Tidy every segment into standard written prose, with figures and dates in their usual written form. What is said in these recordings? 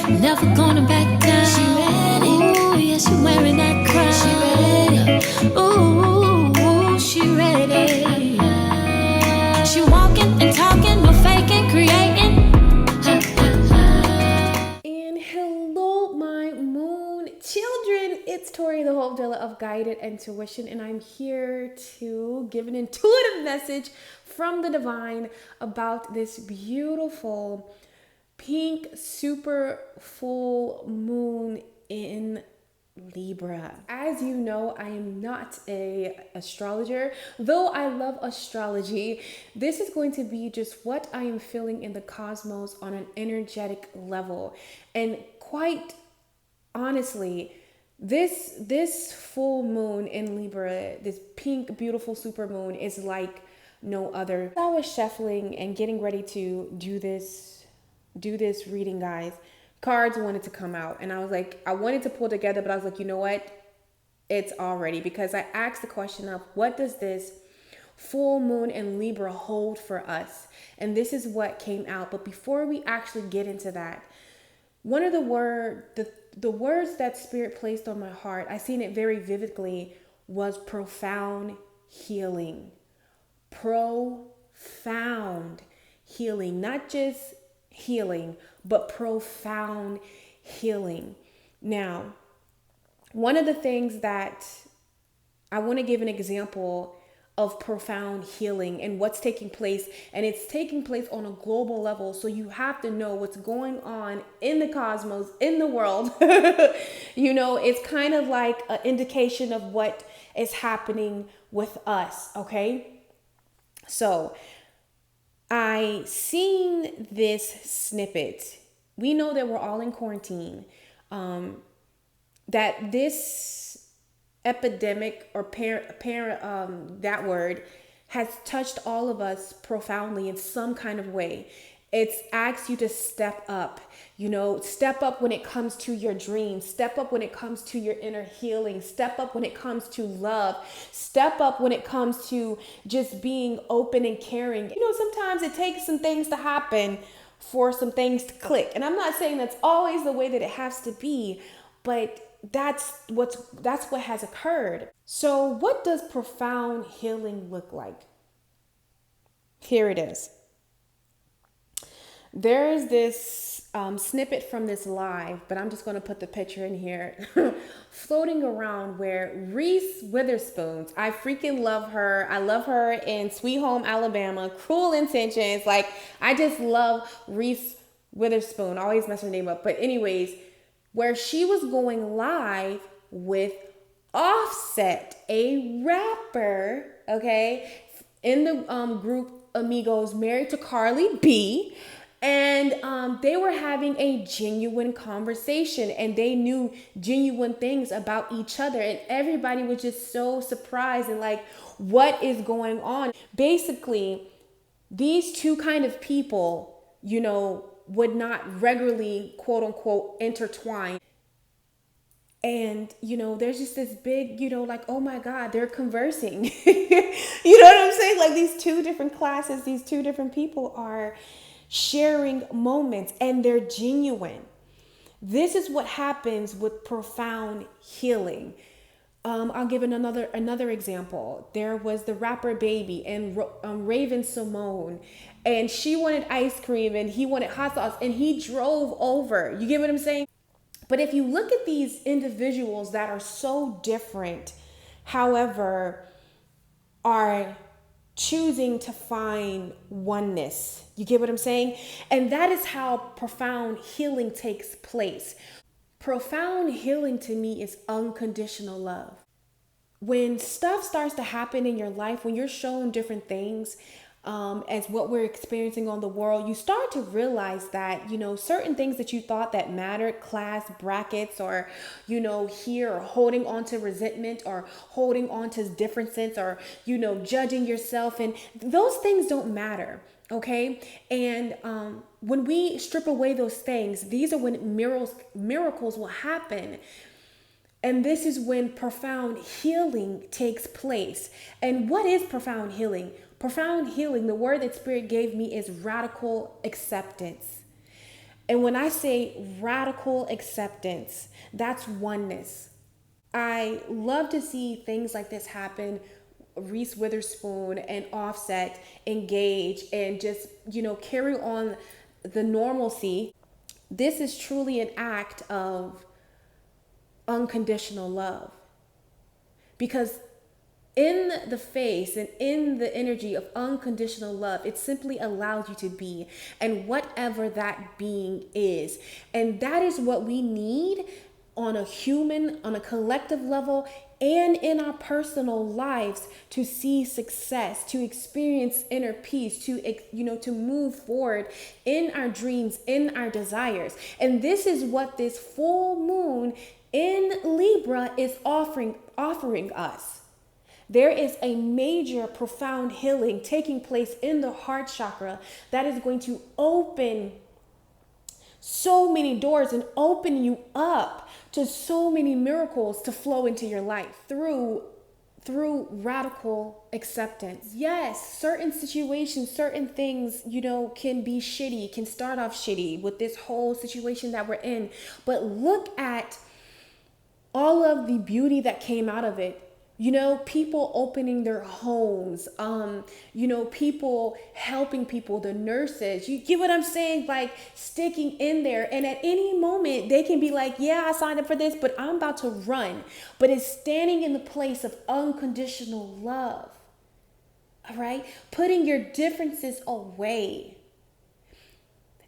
Never gonna back down. She ready. Ooh, yeah, she wearing that crown. She ready. Ooh, she ready. She walking and talking, no faking, creating. And hello, my moon children. It's Tori, the wholesaler of Guided Intuition, and I'm here to give an intuitive message from the divine about this beautiful pink super full moon in Libra. As you know, I am not an astrologer, though I love astrology. This is going to be just what I am feeling in the cosmos on an energetic level. And quite honestly, this full moon in Libra, this pink beautiful super moon, is like no other. I was shuffling and getting ready to do this reading, guys. Cards wanted to come out, and I was like, I wanted to pull together, but I was like, you know what? It's already, because I asked the question of what does this full moon in Libra hold for us? And this is what came out. But before we actually get into that, one of the words that Spirit placed on my heart, I seen it very vividly, was profound healing. Profound healing, not just healing, but profound healing. Now, one of the things that I want to give an example of profound healing and what's taking place, and it's taking place on a global level, so you have to know what's going on in the cosmos, in the world. You know, it's kind of like an indication of what is happening with us, okay? So I seen this snippet. We know that we're all in quarantine. That this epidemic or that word has touched all of us profoundly in some kind of way. It's asked you to step up, step up when it comes to your dreams, step up when it comes to your inner healing, step up when it comes to love, step up when it comes to just being open and caring. Sometimes it takes some things to happen for some things to click. And I'm not saying that's always the way that it has to be, but that's what has occurred. So what does profound healing look like? Here it is. There's this snippet from this live, but I'm just going to put the picture in here, floating around, where Reese Witherspoon, I freaking love her. I love her in Sweet Home Alabama, Cruel Intentions. Like, I just love Reese Witherspoon. I always mess her name up. But anyways, where she was going live with Offset, a rapper, okay, in the group Amigos, married to Carly B. And they were having a genuine conversation, and they knew genuine things about each other. And everybody was just so surprised and like, what is going on? Basically, these two kind of people, would not regularly, quote unquote, intertwine. And, there's just this big, like, oh my God, they're conversing. You know what I'm saying? Like, these two different classes, these two different people are sharing moments, and they're genuine. This is what happens with profound healing. I'll give another example. There was the rapper Baby and Raven Simone, and she wanted ice cream and he wanted hot sauce, and he drove over. You get what I'm saying? But if you look at these individuals that are so different, however, are choosing to find oneness. You get what I'm saying? And that is how profound healing takes place. Profound healing to me is unconditional love. When stuff starts to happen in your life, when you're shown different things, as what we're experiencing on the world, you start to realize that, certain things that you thought that mattered, class brackets, or, here, or holding on to resentment, or holding on to differences, or, judging yourself, and those things don't matter. Okay. And when we strip away those things, these are when miracles will happen. And this is when profound healing takes place. And what is profound healing? Profound healing, the word that Spirit gave me, is radical acceptance. And when I say radical acceptance, that's oneness. I love to see things like this happen. Reese Witherspoon and Offset engage and just, carry on the normalcy. This is truly an act of unconditional love. Because in the face and in the energy of unconditional love, it simply allows you to be, and whatever that being is. And that is what we need on a human, on a collective level, and in our personal lives, to see success, to experience inner peace, to move forward in our dreams, in our desires. And this is what this full moon in Libra is offering us. There is a major, profound healing taking place in the heart chakra that is going to open so many doors and open you up to so many miracles to flow into your life through radical acceptance. Yes, certain situations, certain things, can be shitty, can start off shitty with this whole situation that we're in. But look at all of the beauty that came out of it. People opening their homes, people helping people, the nurses, you get what I'm saying? Like sticking in there. And at any moment they can be like, yeah, I signed up for this, but I'm about to run. But it's standing in the place of unconditional love. All right. Putting your differences away.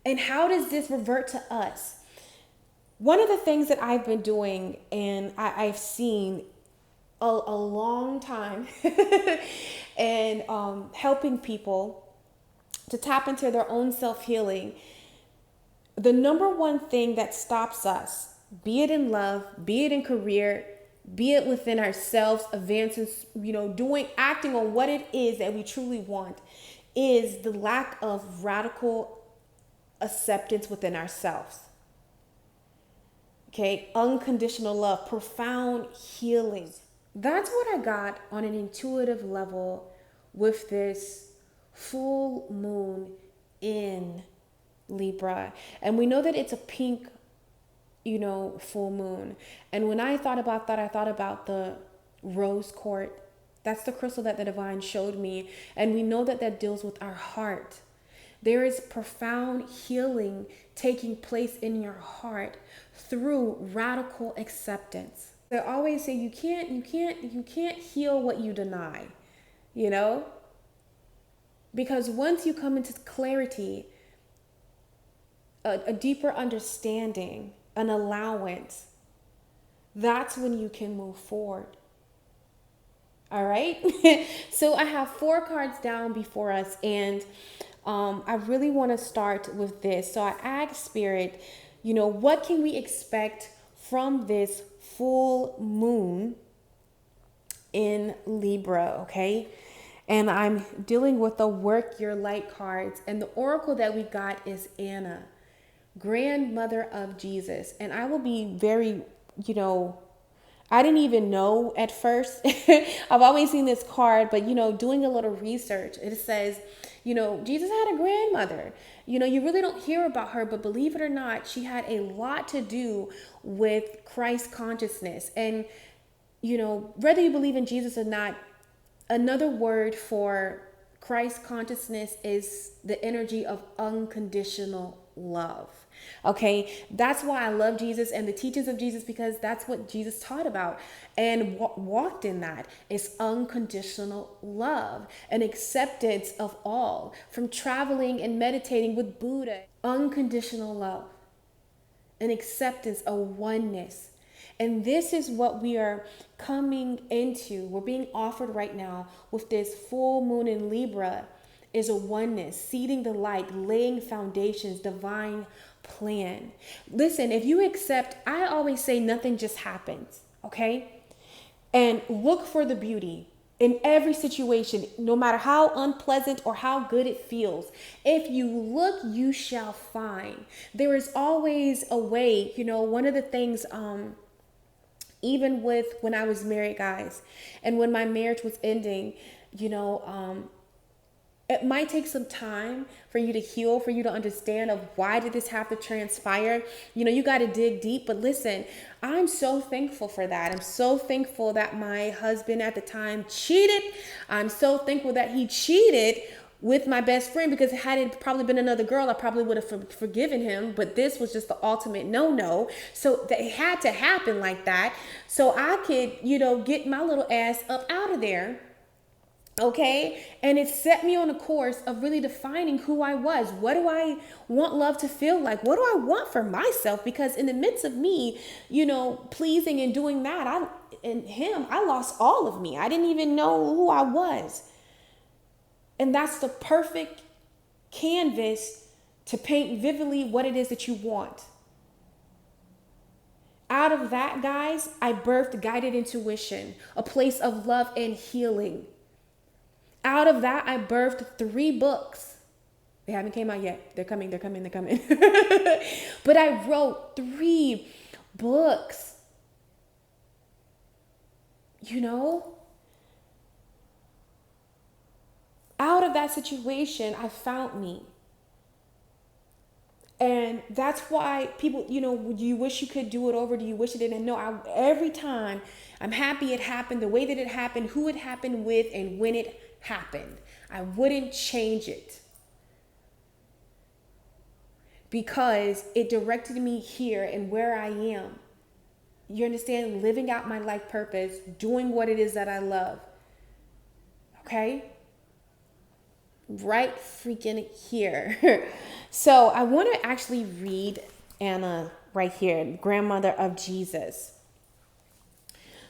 And how does this revert to us? One of the things that I've been doing and I've seen a long time and helping people to tap into their own self-healing. The number one thing that stops us, be it in love, be it in career, be it within ourselves, advancing, acting on what it is that we truly want, is the lack of radical acceptance within ourselves. Okay, unconditional love, profound healing. That's what I got on an intuitive level with this full moon in Libra. And we know that it's a pink, full moon. And when I thought about that, I thought about the rose quartz. That's the crystal that the divine showed me. And we know that that deals with our heart. There is profound healing taking place in your heart through radical acceptance. I always say you can't heal what you deny, because once you come into clarity, a deeper understanding, an allowance, that's when you can move forward. All right. So I have 4 cards down before us, and I really want to start with this. So I asked Spirit, what can we expect from this full moon in Libra, okay? And I'm dealing with the Work Your Light cards, and the oracle that we got is Anna, grandmother of Jesus. And I will be very, I didn't even know at first. I've always seen this card, but doing a little research, it says, Jesus had a grandmother. You really don't hear about her, but believe it or not, she had a lot to do with Christ consciousness. And, whether you believe in Jesus or not, another word for Christ consciousness is the energy of unconditional love. Okay, that's why I love Jesus and the teachings of Jesus, because that's what Jesus taught about and walked in. That is unconditional love, an acceptance of all, from traveling and meditating with Buddha. Unconditional love, an acceptance, a oneness. And this is what we are coming into. We're being offered right now with this full moon in Libra, is a oneness, seeding the light, laying foundations, divine plan. Listen, if you accept, I always say nothing just happens, okay? And look for the beauty in every situation, no matter how unpleasant or how good it feels. If you look, you shall find. There is always a way. One of the things, even with when I was married, guys, and when my marriage was ending, It might take some time for you to heal, for you to understand of why did this have to transpire. You got to dig deep. But listen, I'm so thankful for that. I'm so thankful that my husband at the time cheated. I'm so thankful that he cheated with my best friend, because had it probably been another girl, I probably would have forgiven him. But this was just the ultimate no. So that it had to happen like that, so I could, get my little ass up out of there. Okay. And it set me on a course of really defining who I was. What do I want love to feel like? What do I want for myself? Because in the midst of me, pleasing and doing that, I lost all of me. I didn't even know who I was. And that's the perfect canvas to paint vividly what it is that you want. Out of that, guys, I birthed guided intuition, a place of love and healing. Out of that, I birthed 3 books. They haven't came out yet. They're coming. But I wrote 3 books. Out of that situation, I found me. And that's why people, do you wish you could do it over? Do you wish it didn't? No, every time I'm happy it happened, the way that it happened, who it happened with, and when it happened. I wouldn't change it, because it directed me here and where I am. You understand? Living out my life purpose, doing what it is that I love. Okay? Right freaking here. So I want to actually read Anna right here, grandmother of Jesus.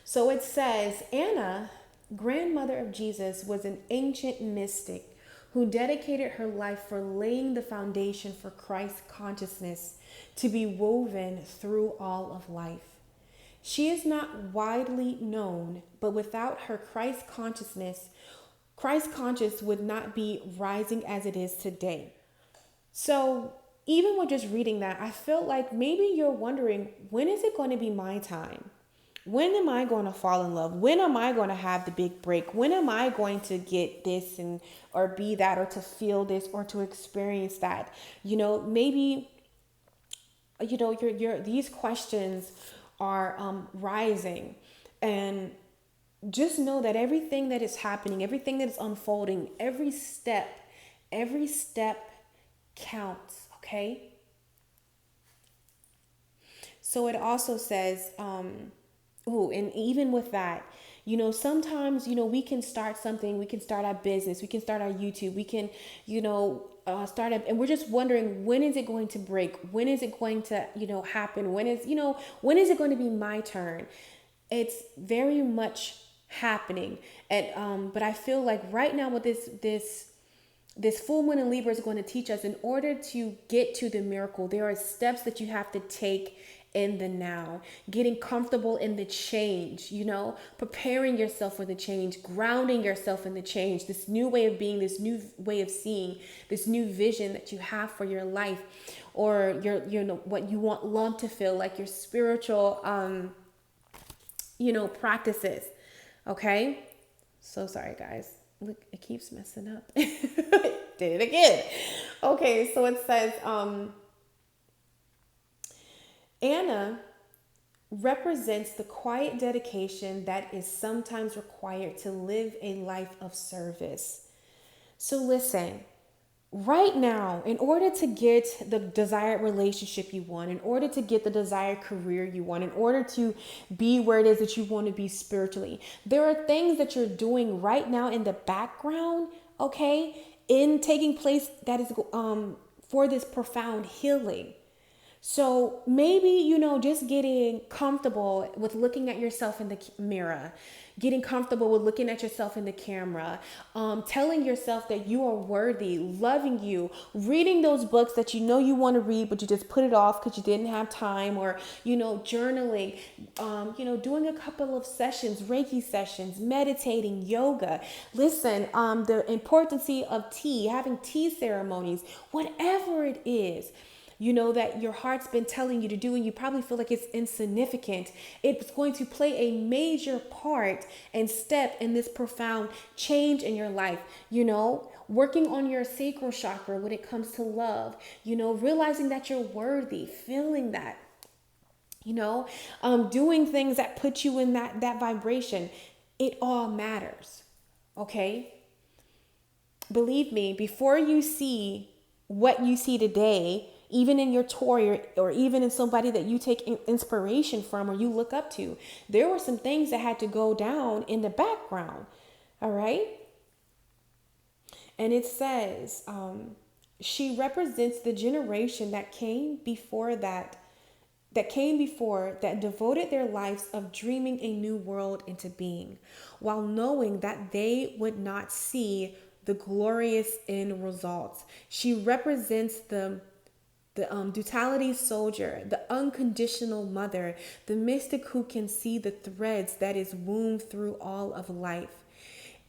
So it says, Anna, grandmother of Jesus, was an ancient mystic who dedicated her life for laying the foundation for Christ's consciousness to be woven through all of life. She is not widely known, but without her Christ consciousness would not be rising as it is today. So even with just reading that, I feel like maybe you're wondering, when is it going to be my time? When am I going to fall in love? When am I going to have the big break? When am I going to get this or be that, or to feel this, or to experience that? Maybe, these questions are rising, and just know that everything that is happening, everything that is unfolding, every step counts, okay? So it also says, and even with that, sometimes, we can start something, we can start our business, we can start our YouTube, we can, start up, and we're just wondering, when is it going to break? When is it going to, happen? When is it going to be my turn? It's very much happening. And, but I feel like right now with this full moon in Libra is going to teach us, in order to get to the miracle, there are steps that you have to take in the now, getting comfortable in the change, preparing yourself for the change, grounding yourself in the change, this new way of being, this new way of seeing, this new vision that you have for your life, or what you want love to feel like, your spiritual, practices. Okay. So sorry, guys. Look, it keeps messing up. Did it again. Okay, so it says, Anna represents the quiet dedication that is sometimes required to live a life of service. So listen, right now, in order to get the desired relationship you want, in order to get the desired career you want, in order to be where it is that you want to be spiritually, there are things that you're doing right now in the background, okay, in taking place that is for this profound healing. So maybe, just getting comfortable with looking at yourself in the mirror, getting comfortable with looking at yourself in the camera, telling yourself that you are worthy, loving you, reading those books that you want to read, but you just put it off because you didn't have time, or, journaling, doing a couple of sessions, Reiki sessions, meditating, yoga. Listen, the importance of tea, having tea ceremonies, whatever it is, that your heart's been telling you to do, and you probably feel like it's insignificant, it's going to play a major part and step in this profound change in your life. working on your sacral chakra when it comes to love, realizing that you're worthy, feeling that, doing things that put you in that vibration. It all matters. Okay. Believe me, before you see what you see today, even in your tori, or even in somebody that you take inspiration from or you look up to, there were some things that had to go down in the background. All right. And it says, she represents the generation that came before that devoted their lives of dreaming a new world into being, while knowing that they would not see the glorious end results. She represents the duality soldier, the unconditional mother, the mystic who can see the threads that is woven through all of life.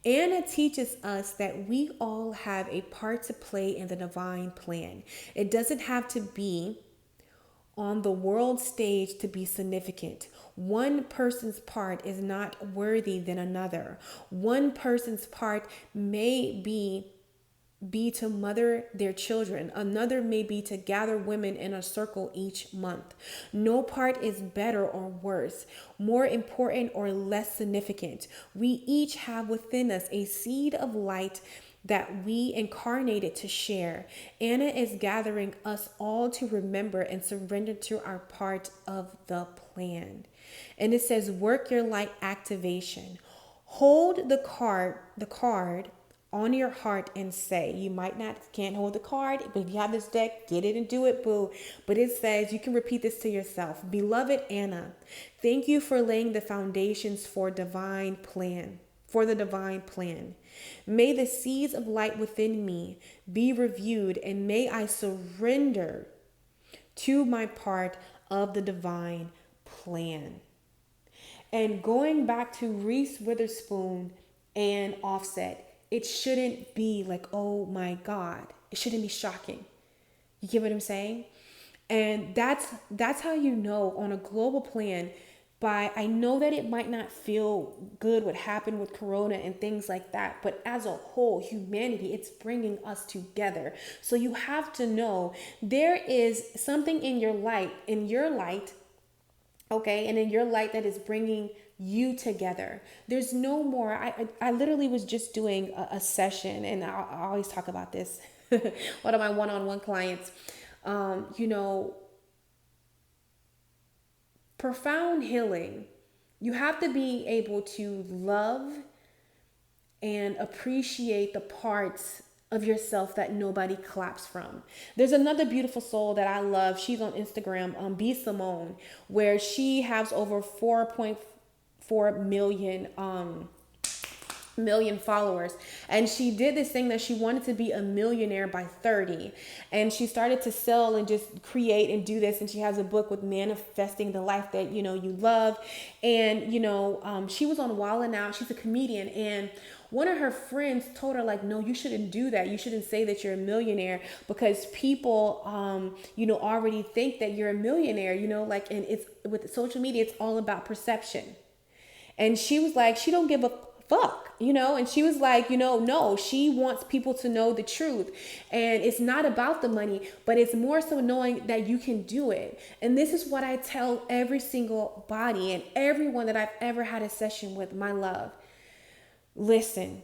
Anna teaches us that we all have a part to play in the divine plan. It doesn't have to be on the world stage to be significant. One person's part is not worthy than another. One person's part may be to mother their children. Another may be to gather women in a circle each month. No part is better or worse, more important or less significant. We each have within us a seed of light that we incarnated to share. Anna is gathering us all to remember and surrender to our part of the plan. And it says, work your light activation. Hold the card on your heart and say, you can't hold the card, but if you have this deck, get it and do it, boo. But it says, you can repeat this to yourself. Beloved Anna, thank you for laying the foundations for the divine plan. May the seeds of light within me be reviewed, and may I surrender to my part of the divine plan. And going back to Reese Witherspoon and Offset, it shouldn't be like, oh my God. It shouldn't be shocking. You get what I'm saying? And that's how you know on a global plan. I know that it might not feel good what happened with Corona and things like that, but as a whole, humanity, it's bringing us together. So you have to know there is something in your light, okay, and in your light that is bringing you together. There's no more. I literally was just doing a session, and I always talk about this. One of my one-on-one clients, profound healing. You have to be able to love and appreciate the parts of yourself that nobody claps from. There's another beautiful soul that I love. She's on Instagram, B Simone, where she has over 4.4 million followers, and she did this thing that she wanted to be a millionaire by 30, and she started to sell and just create and do this, and she has a book with manifesting the life that you love. And she was on Wild 'N Out. She's a comedian, and one of her friends told her, like, no, you shouldn't do that. You shouldn't say that you're a millionaire, because people already think that you're a millionaire, and it's with social media, it's all about perception. And she was like, she don't give a fuck, and she was like, no, she wants people to know the truth. And it's not about the money, but it's more so knowing that you can do it. And this is what I tell every single body and everyone that I've ever had a session with, my love. Listen,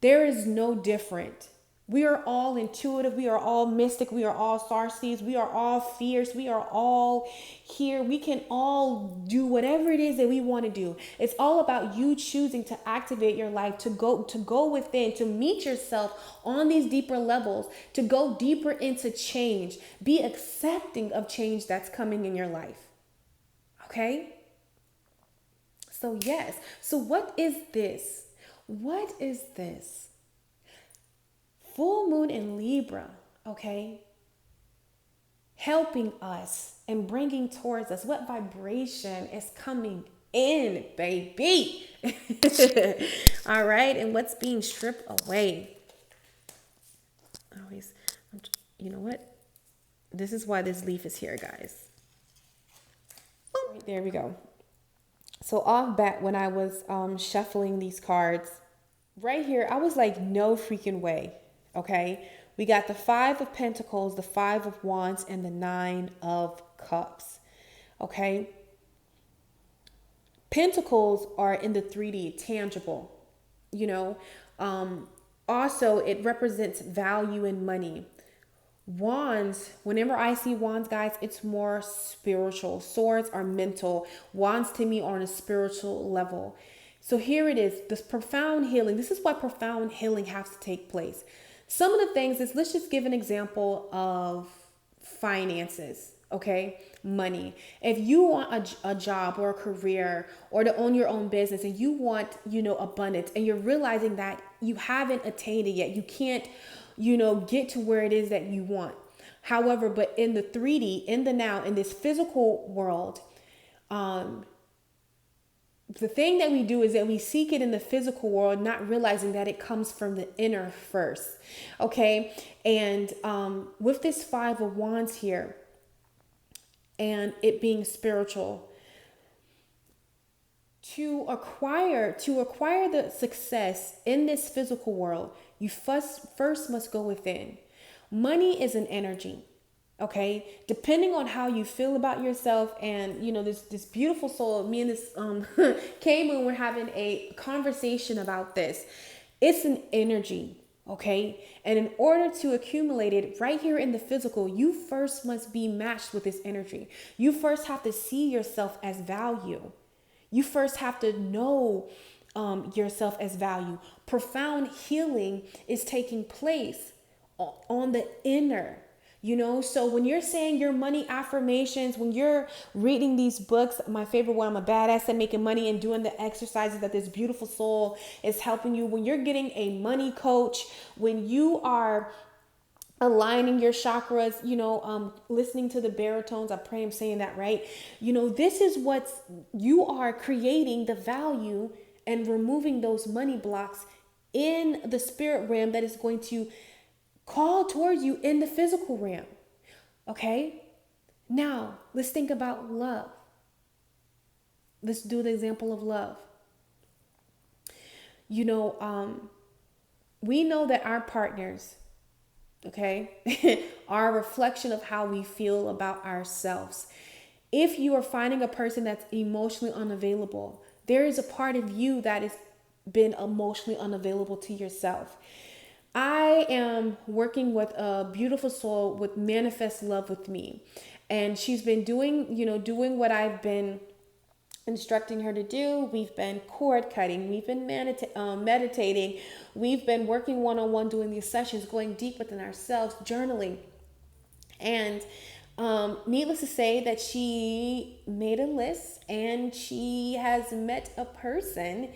there is no different. We are all intuitive. We are all mystic. We are all starseeds. We are all fierce. We are all here. We can all do whatever it is that we want to do. It's all about you choosing to activate your life, to go within, to meet yourself on these deeper levels, to go deeper into change. Be accepting of change that's coming in your life. Okay? So yes. So what is this? What is this? Full moon in Libra, okay? Helping us and bringing towards us what vibration is coming in, baby. All right, and what's being stripped away. You know what? This is why this leaf is here, guys. Right, there we go. So off bat, when I was shuffling these cards, right here, I was like, no freaking way. Okay. We got the Five of Pentacles, the Five of Wands, and the Nine of Cups. Okay. Pentacles are in the 3D, tangible, you know. Also, it represents value in money. Wands, whenever I see wands, guys, it's more spiritual. Swords are mental. Wands to me are on a spiritual level. So here it is, this profound healing. This is why profound healing has to take place. Some of the things is, let's just give an example of finances, okay? Money. If you want a job or a career or to own your own business and you want, abundance, and you're realizing that you haven't attained it yet, you can't, get to where it is that you want. However, but in the 3D, in the now, in this physical world, the thing that we do is that we seek it in the physical world, not realizing that it comes from the inner first. Okay. And with this Five of Wands here and it being spiritual, to acquire the success in this physical world, you first must go within. Money is an energy. Okay, depending on how you feel about yourself, and this beautiful soul, me and this K Moon, we're having a conversation about this. It's an energy, okay, and in order to accumulate it right here in the physical, you first must be matched with this energy. You first have to see yourself as value. You first have to know yourself as value. Profound healing is taking place on the inner. So when you're saying your money affirmations, when you're reading these books, my favorite one, I'm a badass at making money, and doing the exercises that this beautiful soul is helping you, when you're getting a money coach, when you are aligning your chakras, listening to the baritones, I pray I'm saying that right. This is what you are creating, the value, and removing those money blocks in the spirit realm that is going to call towards you in the physical realm. Okay? Now, let's think about love. Let's do the example of love. We know that our partners, okay, are a reflection of how we feel about ourselves. If you are finding a person that's emotionally unavailable, there is a part of you that has been emotionally unavailable to yourself. I am working with a beautiful soul with Manifest Love with me. And she's been doing what I've been instructing her to do. We've been cord cutting. We've been meditating. We've been working one-on-one, doing these sessions, going deep within ourselves, journaling. And needless to say that she made a list and she has met a person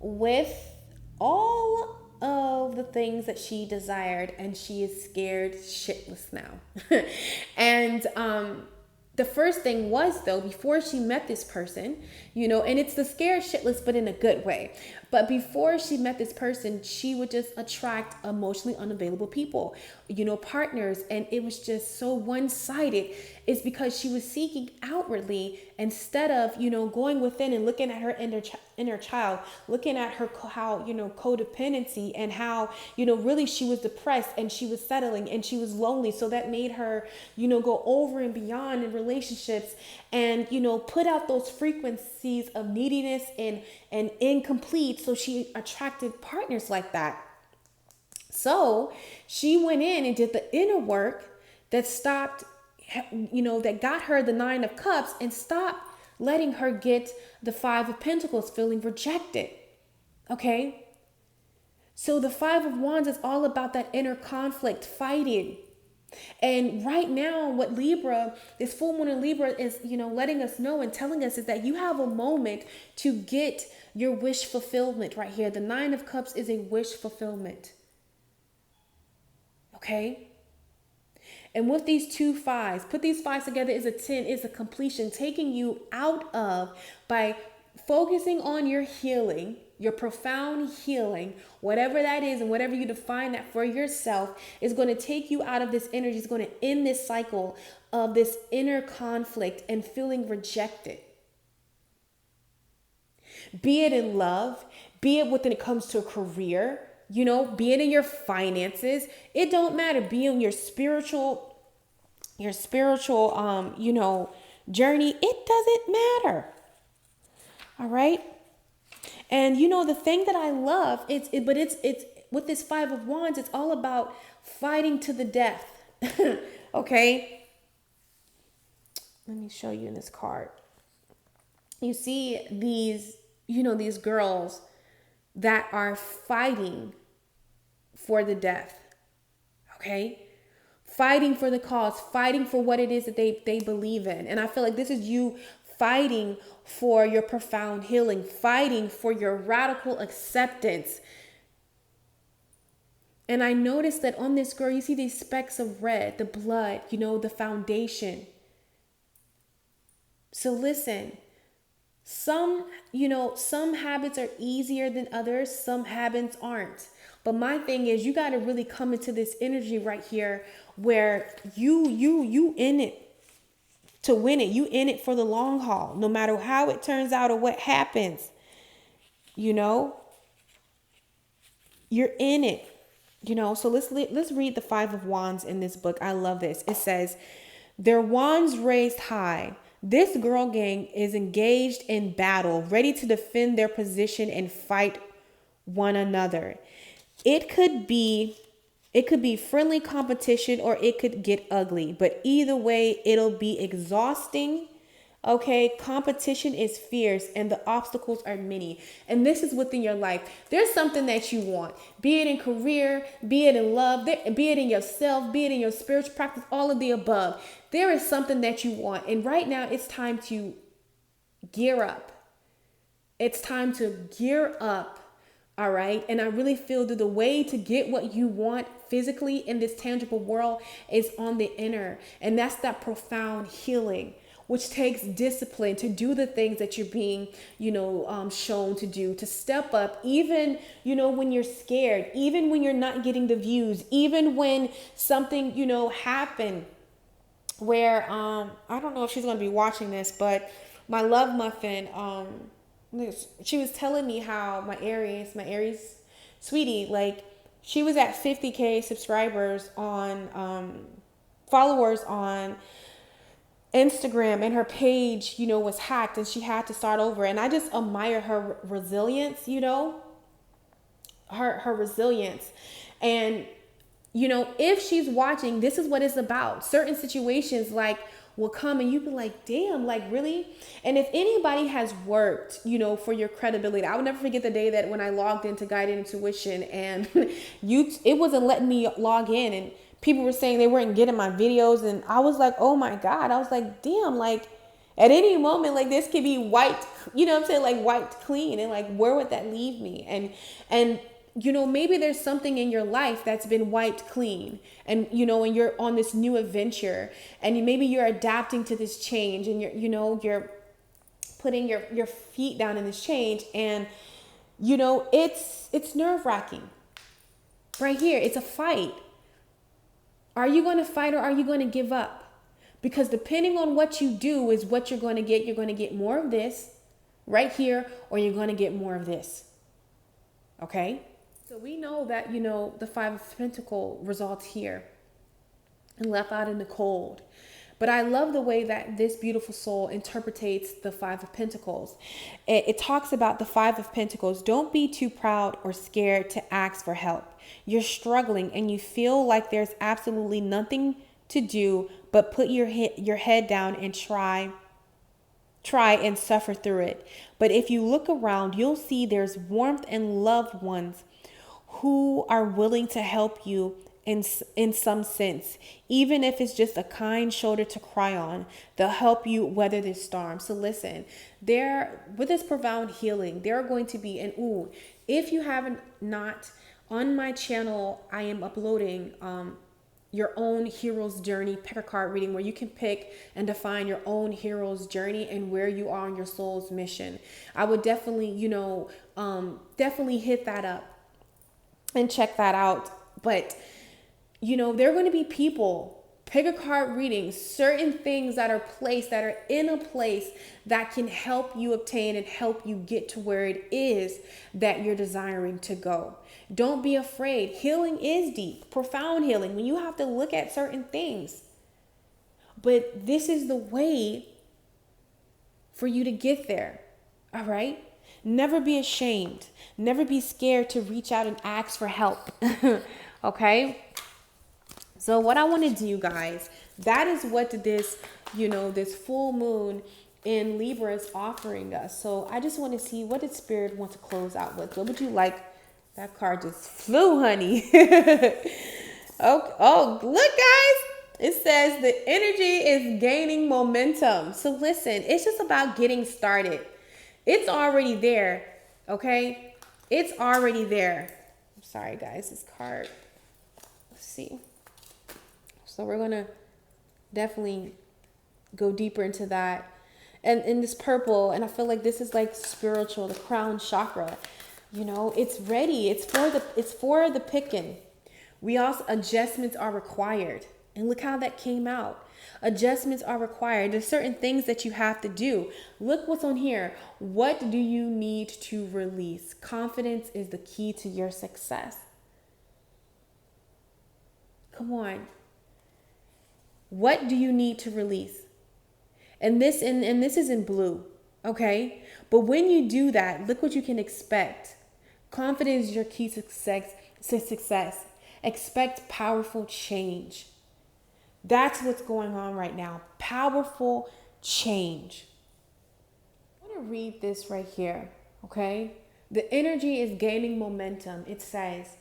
with all of the things that she desired, and she is scared shitless now. And the first thing was, though, before she met this person, and it's the scared shitless, but in a good way. But before she met this person, she would just attract emotionally unavailable people, partners. And it was just so one-sided. It's because she was seeking outwardly instead of, going within and looking at her inner child, looking at her, how, codependency, and how, really she was depressed and she was settling and she was lonely. So that made her, go over and beyond in relationships and, put out those frequencies of neediness and incomplete. So she attracted partners like that. So she went in and did the inner work that stopped, that got her the Nine of Cups and stopped letting her get the Five of Pentacles, feeling rejected. Okay. So the Five of Wands is all about that inner conflict, fighting. And right now, what Libra, this full moon in Libra is, letting us know and telling us is that you have a moment to get your wish fulfillment right here. The Nine of Cups is a wish fulfillment. Okay. And with these two fives, put these fives together is a 10, is a completion, taking you out of, by focusing on your healing, your profound healing, whatever that is, and whatever you define that for yourself, is going to take you out of this energy. It's going to end this cycle of this inner conflict and feeling rejected. Be it in love, be it when it comes to a career, be it in your finances. It don't matter. Be in your spiritual, journey. It doesn't matter. All right. And the thing that I love, it's with this Five of Wands, it's all about fighting to the death. Okay. Let me show you in this card. You see these girls that are fighting for the death. Okay. Fighting for the cause, fighting for what it is that they believe in. And I feel like this is you fighting for your profound healing, fighting for your radical acceptance. And I noticed that on this girl, you see these specks of red, the blood, the foundation. So listen, some habits are easier than others. Some habits aren't. But my thing is, you got to really come into this energy right here where you in it to win it. You in it for the long haul, no matter how it turns out or what happens. You're in it. So let's read the Five of Wands in this book. I love this. It says, their wands raised high. This girl gang is engaged in battle, ready to defend their position and fight one another. It could be friendly competition or it could get ugly, but either way, it'll be exhausting. Okay, competition is fierce and the obstacles are many. And this is within your life. There's something that you want, be it in career, be it in love, be it in yourself, be it in your spiritual practice, all of the above. There is something that you want. And right now it's time to gear up. It's time to gear up. All right. And I really feel that the way to get what you want physically in this tangible world is on the inner. And that's that profound healing, which takes discipline to do the things that you're being, shown to do, to step up, even, when you're scared, even when you're not getting the views, even when something, happened where, I don't know if she's going to be watching this, but my love muffin, she was telling me how my Aries sweetie, like she was at 50K subscribers on, followers on Instagram, and her page, was hacked and she had to start over. And I just admire her resilience, her resilience. And, if she's watching, this is what it's about. Certain situations will come and you be like, damn, like really? And if anybody has worked, for your credibility, I would never forget the day that when I logged into Guided Intuition and it wasn't letting me log in, and people were saying they weren't getting my videos. And I was like, oh my God. I was like, damn, like at any moment, like this could be wiped, like wiped clean. And like, where would that leave me? And maybe there's something in your life that's been wiped clean, and, and you're on this new adventure, and maybe you're adapting to this change, and you're putting your feet down in this change. And, it's nerve wracking right here. It's a fight. Are you going to fight or are you going to give up? Because depending on what you do is what you're going to get. You're going to get more of this right here, or you're going to get more of this. Okay? So we know that, the Five of Pentacles results here and left out in the cold. But I love the way that this beautiful soul interprets the Five of Pentacles. It talks about the Five of Pentacles. Don't be too proud or scared to ask for help. You're struggling and you feel like there's absolutely nothing to do but put your head down and try and suffer through it. But if you look around, you'll see there's warmth and loved ones who are willing to help you in some sense, even if it's just a kind shoulder to cry on. They'll help you weather this storm. So listen, with this profound healing, there are going to be, and if you haven't not, on my channel, I am uploading your own hero's journey pick a card reading, where you can pick and define your own hero's journey and where you are on your soul's mission. I would definitely, definitely hit that up and check that out. But, there are going to be people pick a card reading, certain things that are placed, that are in a place that can help you obtain and help you get to where it is that you're desiring to go. Don't be afraid. Healing is deep, profound healing, when you have to look at certain things. But this is the way for you to get there. All right? Never be ashamed. Never be scared to reach out and ask for help. Okay? So what I want to do, guys, that is what this, this full moon in Libra is offering us. So I just want to see, what did Spirit want to close out with? What would you like? That card just flew, honey. Oh, look, guys. It says the energy is gaining momentum. So listen, it's just about getting started. It's already there, okay? It's already there. I'm sorry, guys, this card. Let's see. So we're going to definitely go deeper into that. And in this purple, and I feel like this is like spiritual, the crown chakra. It's ready. It's for the picking. Adjustments are required. And look how that came out. Adjustments are required. There's certain things that you have to do. Look what's on here. What do you need to release? Confidence is the key to your success. Come on. What do you need to release? And this is in blue, okay? But when you do that, look what you can expect. Confidence is your key to success. Expect powerful change. That's what's going on right now. Powerful change. I want to read this right here, okay? The energy is gaining momentum. It says,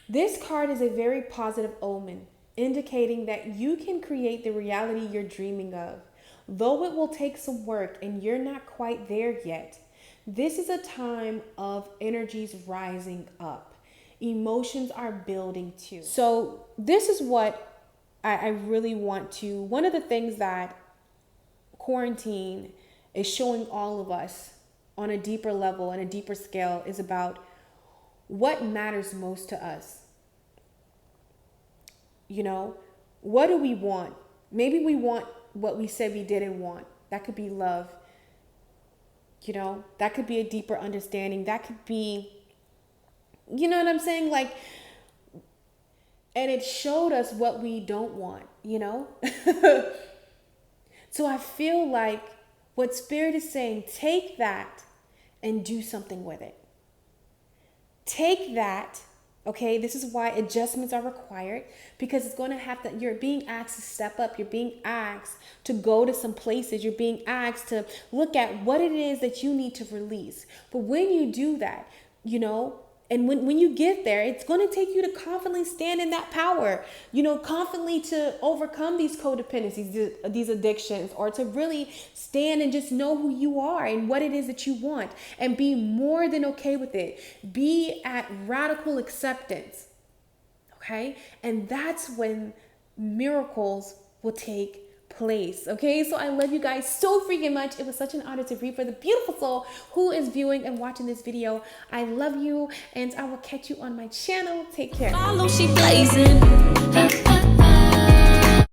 this card is a very positive omen, indicating that you can create the reality you're dreaming of. Though it will take some work and you're not quite there yet, this is a time of energies rising up. Emotions are building too. So this is what I really want to, one of the things that quarantine is showing all of us on a deeper level and a deeper scale is about what matters most to us. What do we want? Maybe we want what we said we didn't want. That could be love. That could be a deeper understanding. That could be, you know what I'm saying? Like, and it showed us what we don't want, So I feel like what Spirit is saying, take that and do something with it. Take that. Okay, this is why adjustments are required, because it's going to have to, you're being asked to step up. You're being asked to go to some places. You're being asked to look at what it is that you need to release. But when you do that, and when you get there, it's going to take you to confidently stand in that power, confidently to overcome these codependencies, these addictions, or to really stand and just know who you are and what it is that you want and be more than okay with it. Be at radical acceptance. Okay. And that's when miracles will take place. Okay, so I love you guys so freaking much. It was such an honor to read for the beautiful soul who is viewing and watching this video. I love you, and I will catch you on my channel. Take care. Follow, she blazing.